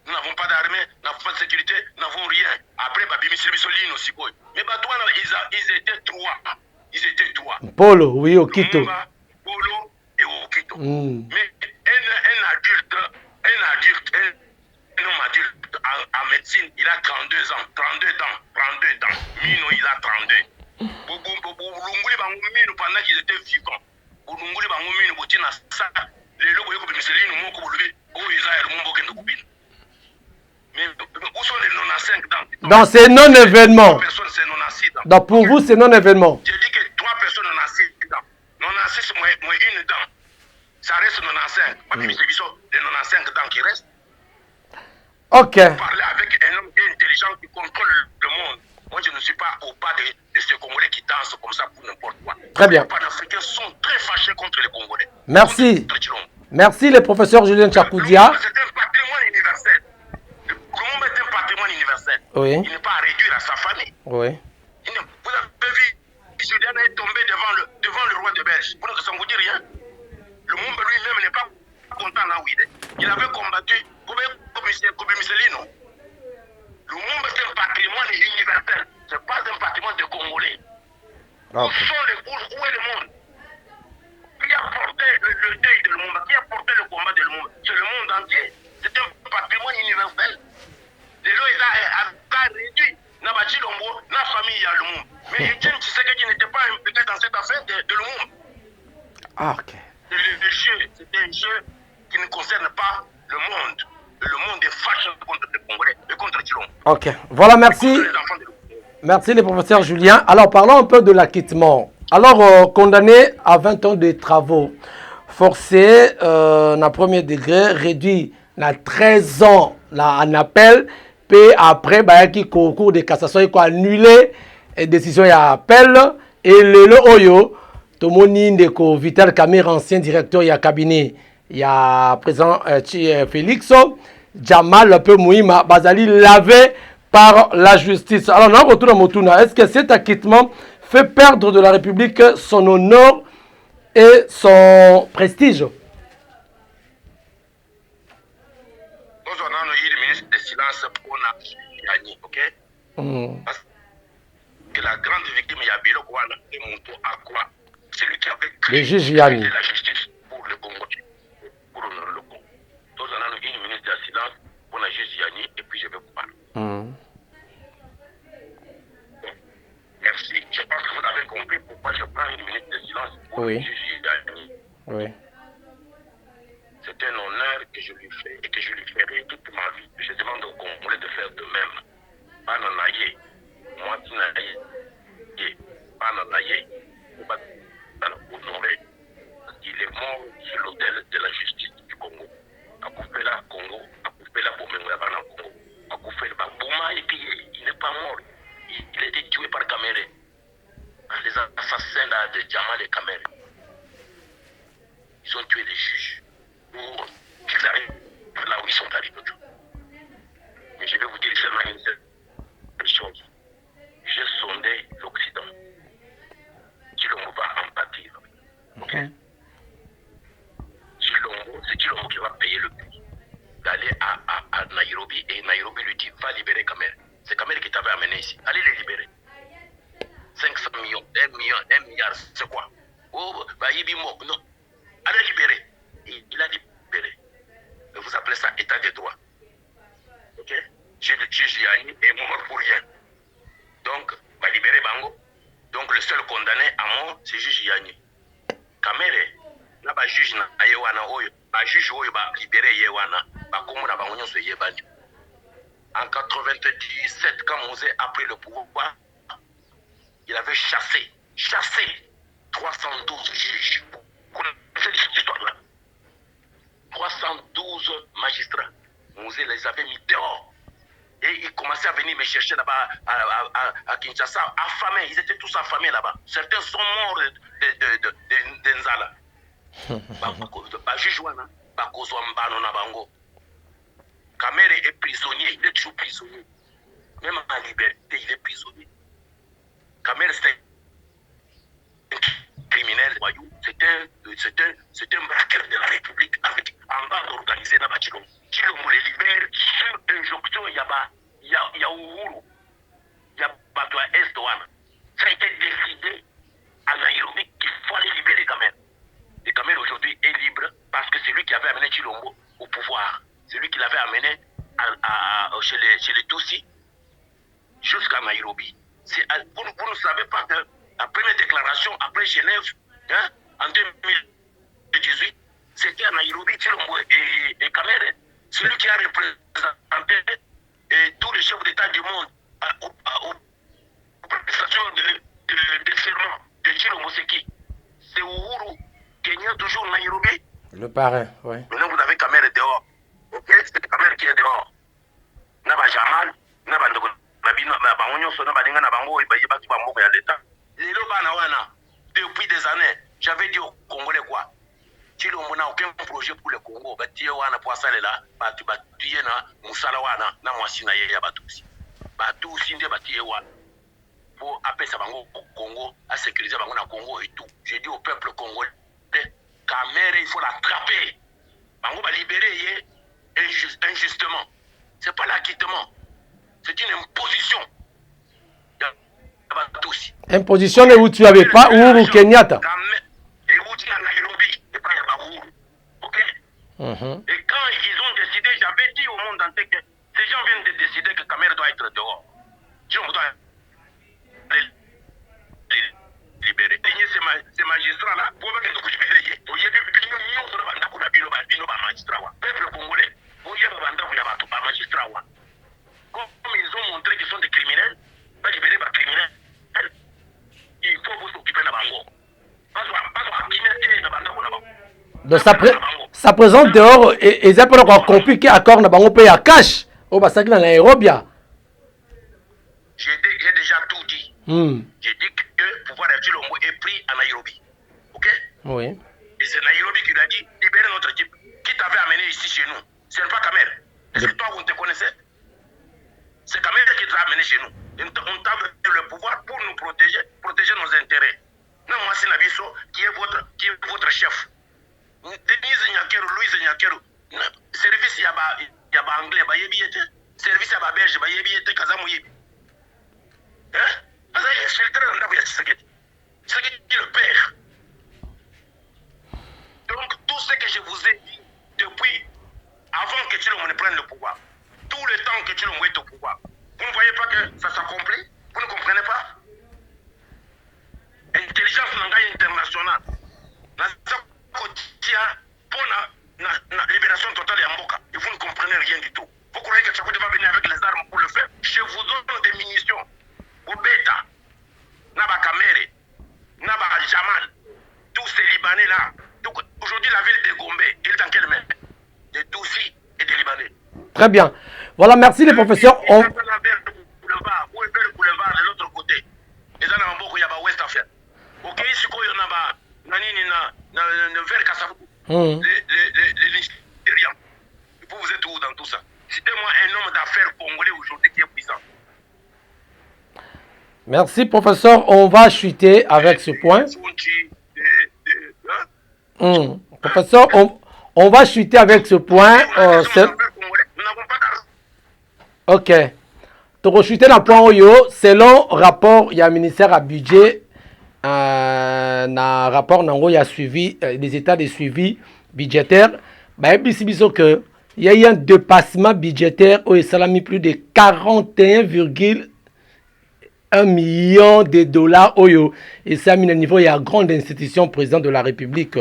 Nous n'avons pas d'armée, nous n'avons pas de sécurité, nous n'avons rien. Après, Babimi Silbisolino aussi. Mais Batouana, ils étaient 3. Ils étaient 3.
Polo, oui, au Quito.
Polo et au Quito. Mais un adulte, un homme adulte en médecine, il a 32 ans. 32 ans. Mino, il a 32. Boulunguli Bangumino, pendant qu'ils étaient vivants. Boulunguli Bangumino, Botina, ça, les logos de Misselino, Moko, où ils ont mon bouquin de coupine. Mais où sont les 95 dents?
Donc c'est non-événement.
3 personnes, c'est 96 dents.
Donc pour vous, c'est non-événement.
J'ai dit que 3 personnes 96 dents. 96 moins une dent. Ça reste 95. Moi, c'est les 95 dents qui restent.
Ok.
Parler avec un homme intelligent qui contrôle le monde. Moi, je ne suis pas au pas de ces Congolais qui dansent comme ça pour n'importe quoi.
Très bien.
Les Panafricains sont très fâchés contre les Congolais.
Merci. Merci, le professeur Julien Tchakoudia.
C'est un patrimoine universel. Le Congo est un patrimoine universel.
Oui.
Il n'est pas à réduire à sa famille.
Oui.
Vous avez vu, Julien est tombé devant le roi de Belge. Ça ne vous dit rien? Le monde lui-même n'est pas content là où il est. Il avait combattu comme Marcelino, Lumumba c'est un patrimoine universel, c'est pas un patrimoine de Congolais. Où est le monde? Qui a porté le deuil de Lumumba? Qui a porté le combat de Lumumba? C'est le monde entier. C'est un patrimoine universel. Les gens, ils ont réduit na Bachilombo, na famille à Lumumba. Mais Etienne Tshisekedi n'était pas impliqué dans cette affaire de Lumumba.
Ah, ok.
Le jeu, c'était un jeu qui ne concerne pas le monde. Le monde est fâché contre les Congolais et contre Chilombo.
Ok. Voilà, merci. Merci, le professeur Julien. Alors, parlons un peu de l'acquittement. Alors, condamné à 20 ans de travaux forcés, na premier degré, réduit à 13 ans en appel, puis après, qui concours de cassation, il a annulé la décision à appel, et le Oyo, Tomoni Ndeko, Vital Kamer, ancien directeur, il y a cabinet, il y a président Félix, Jamal, un peu Mouima, Bazali, lavé par la justice. Alors, on retourne à Motuna. Est-ce que cet acquittement fait perdre de la République son honneur et son prestige?
Nous avons eu le ministre de silence pour gagner, ok? Parce que la grande victime, il y a Bilo Kouana et Moutou Akwa. C'est lui qui avait créé la justice pour le Congo, pour honorer le Congo. Nous avons eu le ministre de silence pour la juge Yanni et puis je vais vous parler. Merci. Je pense que vous avez compris pourquoi je prends une minute de silence pour le juge Yanni.
Oui.
C'est un honneur que je lui fais et que je lui ferai toute ma vie. Je demande aux Congolais de faire de même. Pas nanaye. Moi, tu n'as pas nanaye. Pas honorer. Parce qu'il est mort sur l'autel de la justice du Congo. A coupé la Congo, a coupé la Bomenga Congo, a coupé le Babouma et puis il n'est pas mort. Il a été tué par Kamere. Les assassins là, de Jamal et Kamere. Ils ont tué les juges pour qu'ils arrivent là où ils sont arrivés. Mais je vais vous dire seulement une seule chose. J'ai sondé l'Occident. Chilombo va en pâtir. Ok? Chilombo, c'est Chilombo qui va payer le prix d'aller à Nairobi et Nairobi lui dit va libérer Kamere. C'est Kamere qui t'avait amené ici. Allez les libérer. 500 millions, 1 milliard, c'est quoi? Oh, bah Yibimo, non. Allez libérer. Il a libéré. Vous appelez ça état de droit. Ok? J'ai le juge Yanni est mort pour rien. Donc, va libérer Bango. Donc, le seul condamné à mort, c'est juge Yanni. Kamere, là, bah juge na Yewana Oyo. Bah juge Oyo, bah libérer Yewana. Bah comment la Bango se Yebani. En 97, quand Mosé a pris le pouvoir, il avait chassé 312 juges. Vous connaissez cette histoire-là? 312 magistrats. Mosé les avait mis dehors. Et ils commençaient à venir me chercher là-bas à Kinshasa, affamés. Ils étaient tous affamés là-bas. Certains sont morts de Nzala. Kamere est prisonnier, il est toujours prisonnier. Même en liberté, il est prisonnier. Kamere, c'est un criminel voyou. C'est un braqueur de la République avec un bande organisée dans la Chilombo. Chilombo les libère sur injonction. Il y a Uhuru. Il y a Batoa Est-Ouana. Ça a été décidé à Nairobi qu'il faut aller libérer Kamere. Et Kamere aujourd'hui est libre parce que c'est lui qui avait amené Chilombo au pouvoir. C'est lui qui l'avait amené chez les Tutsis jusqu'à Nairobi. Vous ne savez pas que la première déclaration après Genève, hein, en 2018, c'était à Nairobi, Chilombo et Kamere. Celui qui a représenté tous les chefs d'État du monde aux prestations de serment de Chilombo, c'est qui? C'est Uhuru Kenya, toujours Nairobi.
Le parrain, oui.
Maintenant, vous avez Kamere dehors. Ok? C'est Kamere qui est dehors. Naba Jamal, Naba Ndoko, Naba Sono, Badinga, Nabango, Ibayibaki, Bambo, et l'État. Depuis des années, j'avais dit aux Congolais quoi? Chilombo n'a aucun projet pour le Congo. Bati wana poisale là, batu na musala wana na mwasina ya batusi. Batusi nde bati wana. Pour appeler ça bango Congo, à sécuriser bango na Congo et tout. J'ai dit au peuple congolais, Kamere, il faut l'attraper. Bango va libérer injustement. C'est pas l'acquittement. C'est une imposition.
Imposition où tu n'avais pas Uhuru Kenyatta.
Et où tu as Nairobi, et pas Yabaourou. Ok? Et quand ils ont décidé, j'avais dit au monde entier que ces gens viennent de décider que Kamere doit être dehors. Si on doit les libérer. Ces magistrats-là, pour que nous libérer. Il y a des millions de magistrats. Peuple congolais, il y a des magistrats. Comme ils ont montré qu'ils sont des criminels, pas libérer les criminels. Il faut vous occuper de la bango.
Donc ça présente dehors et ça peut encore compliquer accord na bango paye à cash au basaki na Nairobi.
J'ai déjà tout dit. J'ai dit que le pouvoir de Chilombo est pris à Nairobi. Ok?
Oui.
Et c'est Nairobi qui lui a dit libérer notre type. Qui t'avait amené ici chez nous? C'est pas Kamere. Est-ce que toi vous te connaissez? C'est Kamere qui t'a amené chez nous. On t'a donné le pouvoir pour nous protéger nos intérêts. Non, moi c'est Nabiso qui est votre chef. Denise Nyakero, Louise Nyakero, service yaba anglais, ba yebi yete, service yaba belge, ba yebi yete, kazamu yebi. Hein? Parce que c'est le train d'envoyer Tshisekedi. Tshisekedi le père. Donc tout ce que je vous ai dit depuis avant que Tshilombo ne prenne le pouvoir, tout le temps que Tshilombo est au pouvoir, vous ne voyez pas que ça s'accomplit? Vous ne comprenez pas? Intelligence internationale. Pour la libération totale de Mboka. Et vous ne comprenez rien du tout. Vous croyez que Tchakoudi va venir avec les armes pour le faire? Je vous donne des munitions. Obeta, Naba Kamere, Naba Jamal, tous ces Libanais-là. Aujourd'hui, la ville de Gombe, il est dans quelle main? Des Tutsis et des Libanais.
Très bien. Voilà, merci les professeurs.
Où est le boulevard de l'autre côté? Les gens n'ont pas de West Afrique. Ok, ici, il y a un verre Kassabou. Les Nigériens. Vous êtes où dans tout ça? Citez-moi un homme d'affaires congolais aujourd'hui qui est puissant.
Merci professeur, on va chuter avec ce point. Professeur, on va chuter avec ce point. Ok. Tu chuter dans le point Oyo, selon rapport, il y a un ministère à budget. Dans rapport il y a suivi des états de suivi budgétaire. Que il y a eu un dépassement budgétaire où il a mis plus de 41,1 million de dollars. Et ça a mis au niveau, il y a une grande institution, président de la République.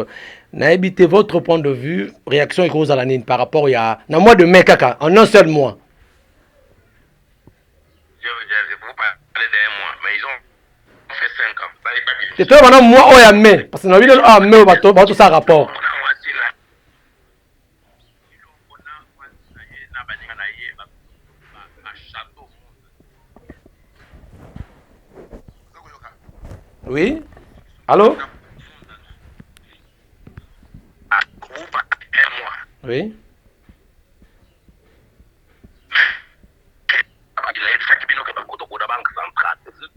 N'habitez votre point de vue, réaction et cause à l'année par rapport à il y a un mois de mai, kaka, en un seul mois.
Je vous parler d'un mois, mais ils ont fait 5 ans.
C'est toi maintenant moi où il y a mai, parce que nous avons mai, on va tout ça rapport. Oui. Allô? Oui.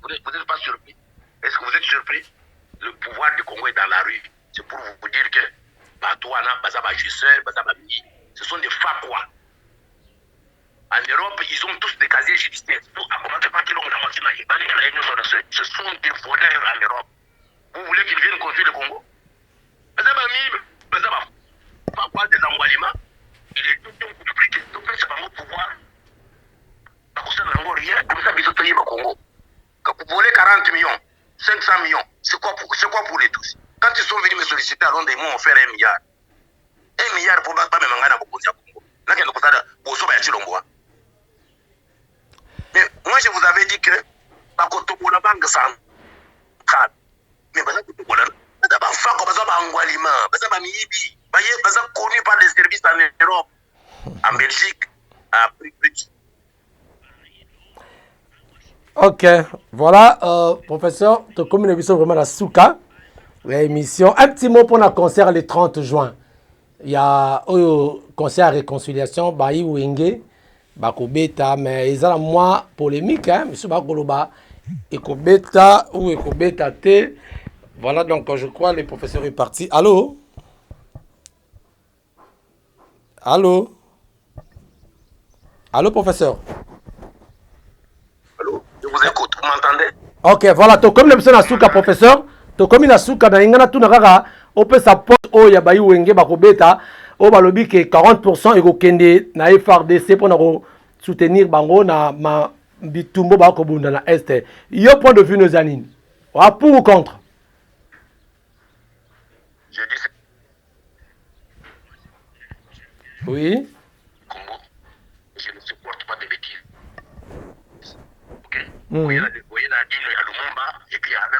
Vous n'êtes pas surpris? Est-ce que vous êtes surpris? Le pouvoir du Congo est dans la rue. C'est pour vous dire que ce sont des fakwa. En Europe, ils ont tous des casiers judiciaires. Ce sont des voleurs en Europe. Vous voulez qu'ils viennent construire le Congo? Pas des envoiements. Il est tout compliqué. Donc, c'est pas mon pouvoir. Rien. Comme ça, ils ont payé le Congo. Vous voulez 40 millions, 500 millions. C'est quoi pour les tous? Quand ils sont venus me solliciter à Londres, ils m'ont offert 1 milliard. 1 milliard pour pas me mangana pour Congo. Mais moi, je vous avais dit que la banque centrale. Mais connu par les services en Europe, en Belgique, à Bruxelles.
Ok, voilà, professeur, tu comme une émission vraiment la Souka, l'émission. Un petit mot pour le concert le 30 juin. Il y a un concert à réconciliation, Bayi Wenge, Bakobeta, mais ils ont moins polémique, hein, monsieur Bakoloba, Ekobeta ou Ekobeta T. Voilà, donc je crois que le professeur est parti. Allô? Allô? Allô, professeur?
Allô, je vous écoute, vous m'entendez?
Ok, voilà. To comme le na suka, professeur. To comme na suka na ingana tu na kaka. Ope sa poste o ya bayi wenge bakobeta. O balobi ke 40% ego kende na FRDC pour na soutenir bango na ma bitumbo bakobunda na este. Yo point de vue nos anines. Pour ou contre?
Je dis
Oui.
Congo, je ne supporte pas de bêtises. Ok?
Mhm.
Voyez la dîne à Lumumba, et puis après,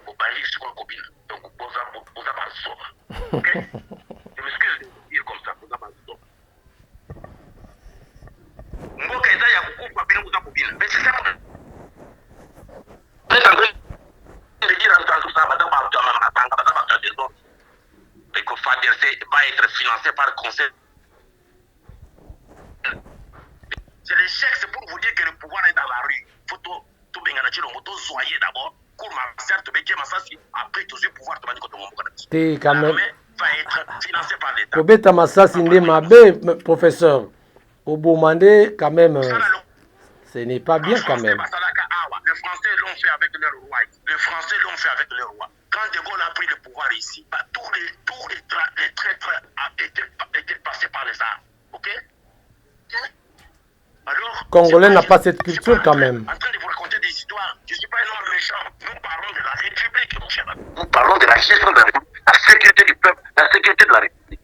au Bali, je suis copine. Donc, vous avez un sort. Ok? Je m'excuse de vous dire comme ça, vous avez un sort. Mboka eza ya kukufa bila kuza kubina. Mais c'est ça qu'on est en train de dire en tant que ça, madame Abdama Matanga, madame Abdama Desordres. Et que FADRC va être financé par le conseil. C'est l'échec, c'est pour vous dire que le pouvoir est dans la rue. Faut tout bien gagner le moto, soyez d'abord. Courma, certes, mais Massassi, après tout ce pouvoir, tu vas dire que ton
T'es quand même.
l'armée va être financée par l'État.
Kobeta Massassi ndé mabe, professeur. Au Boumandé, quand même, ce n'est pas bien quand même.
Les Français l'ont fait avec leur roi. Les Français l'ont fait avec leur roi. Quand De Gaulle a pris le pouvoir ici, tous les traîtres étaient passés par les armes. Ok? Alors,
Congolais n'a pas cette culture quand même.
En train de vous raconter des histoires. Je ne suis pas un homme méchant. Nous parlons de la République, mon cher ami. Nous parlons de la gestion de la République, la sécurité du peuple, la sécurité de la République.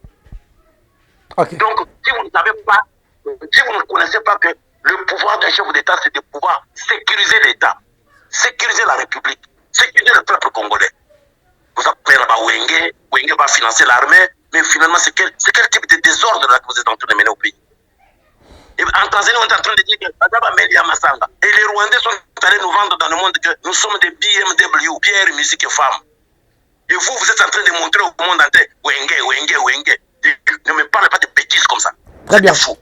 Okay.
Donc, si vous ne savez pas, si vous ne connaissez pas que le pouvoir d'un chef d'État, c'est de pouvoir sécuriser l'État, sécuriser la République, sécuriser le peuple congolais. Vous appelez là-bas Wenge va financer l'armée, mais finalement, c'est quel type de désordre là que vous êtes en train de mener au pays? Et en Tanzanie, on est en train de dire que Adaba Melia Massanga. Et les Rwandais sont allés nous vendre dans le monde que nous sommes des BMW, bière, musique et femmes. Et vous êtes en train de montrer au monde entier Wenge. Ne me parlez pas de bêtises comme ça.
Très bien.
Fou.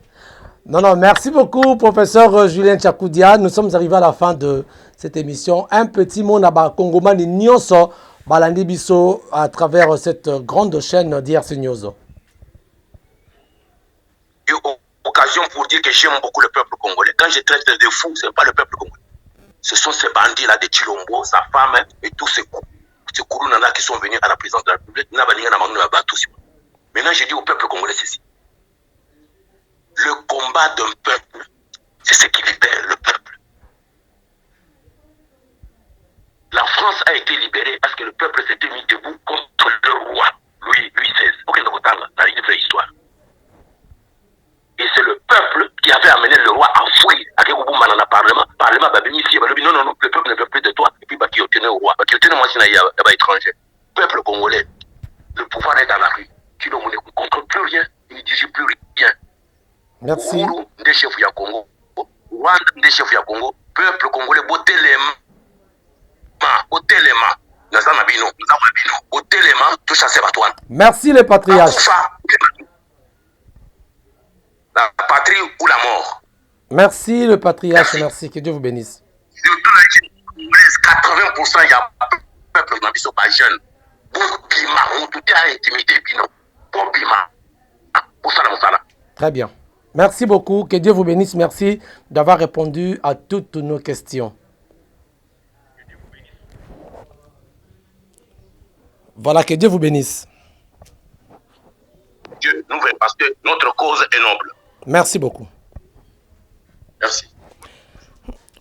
Non, merci beaucoup, professeur Julien Tchakoudia. Nous sommes arrivés à la fin de cette émission. Un petit mot à Congomani Nyonso, Balandi Bisso, à travers cette grande chaîne d'IRC News.
Occasion pour dire que j'aime beaucoup le peuple congolais. Quand je traite de fous, ce n'est pas le peuple congolais. Ce sont ces bandits-là de Chilombo, sa femme et tous ces Kourounana qui sont venus à la présidence de la République. Maintenant, je dis au peuple congolais ceci. Le combat d'un peuple, c'est ce qui libère le peuple. La France a été libérée parce que le peuple s'était mis debout contre le roi, Louis XVI. Ok, donc dans une vraie histoire. Et c'est le peuple qui avait amené le roi à fuir. Dans le Parlement, non, le peuple ne veut plus de toi. Et puis, qui obtenait au roi. Qui obtenait moi, c'est un étranger. Peuple congolais, le pouvoir est dans la rue. Tu ne contrôle plus rien, il ne dit plus rien.
Merci.
Des chefs ya Congo, Rwanda des chefs ya Congo, peuple congolais, botelema, tout ça c'est Batouane.
Merci les patriarches.
La patrie ou la mort.
Merci le patriarche, merci, que Dieu vous bénisse.
80% il y a peuple qui sont pas jeunes.
Très bien. Merci beaucoup, que Dieu vous bénisse, merci d'avoir répondu à toutes nos questions. Voilà, que Dieu vous bénisse.
Dieu nous veut parce que notre cause est noble.
Merci beaucoup.
Merci.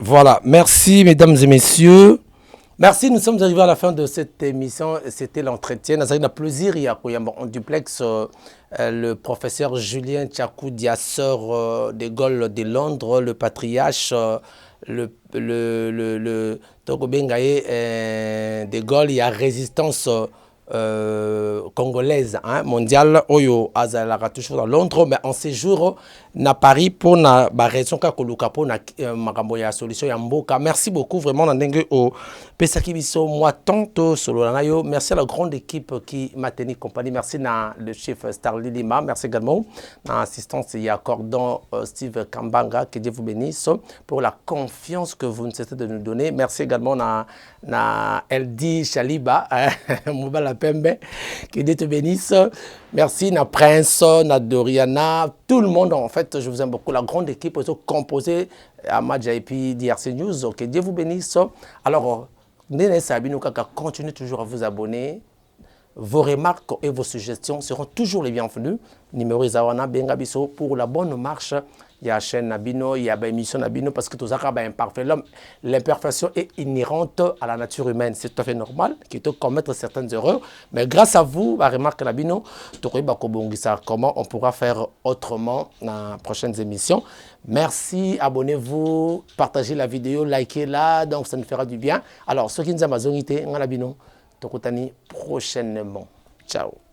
Voilà, merci mesdames et messieurs. Merci, nous sommes arrivés à la fin de cette émission. C'était l'entretien. Nous avons un plaisir en duplex le professeur Julien Tchakoudia, sœur de Gaulle de Londres, le patriarche, le Togo Bengaye de Gaulle, il y a résistance congolaise mondiale oyo azalaka toujours dans Londres mais en séjour na Paris pour na ba raison ka koluka pour na makambo ya solution ya mboka. Merci beaucoup vraiment na ndenge o pesaki biso moi tonto solo na yo. Merci à la grande équipe qui m'a tenu compagnie. Merci na le chef Starly Lima, merci également na assistance il y a Cordon Steve Kambanga, que Dieu vous bénisse pour la confiance que vous ne cessez de nous donner. Merci également na LD Chaliba Mobala Pembe, que Dieu te bénisse. Merci na Prince, na Doriana, tout tout le monde, en fait, je vous aime beaucoup. La grande équipe composée à Madja et puis DRC News. Que Dieu vous bénisse. Alors, Nene Sabino Kaka, continuez toujours à vous abonner. Vos remarques et vos suggestions seront toujours les bienvenus. Numéro Zawana Bengabiso pour la bonne marche. Il y a la chaîne Nabino, il y a l'émission Nabino parce que tout ça est imparfait. L'imperfection est inhérente à la nature humaine. C'est tout à fait normal qu'il peut commettre certaines erreurs. Mais grâce à vous, la remarque Nabino, comment on pourra faire autrement dans les prochaines émissions. Merci, abonnez-vous, partagez la vidéo, likez-la, donc ça nous fera du bien. Alors, ceux qui nous ont Nabino, Tokotani prochainement. Ciao.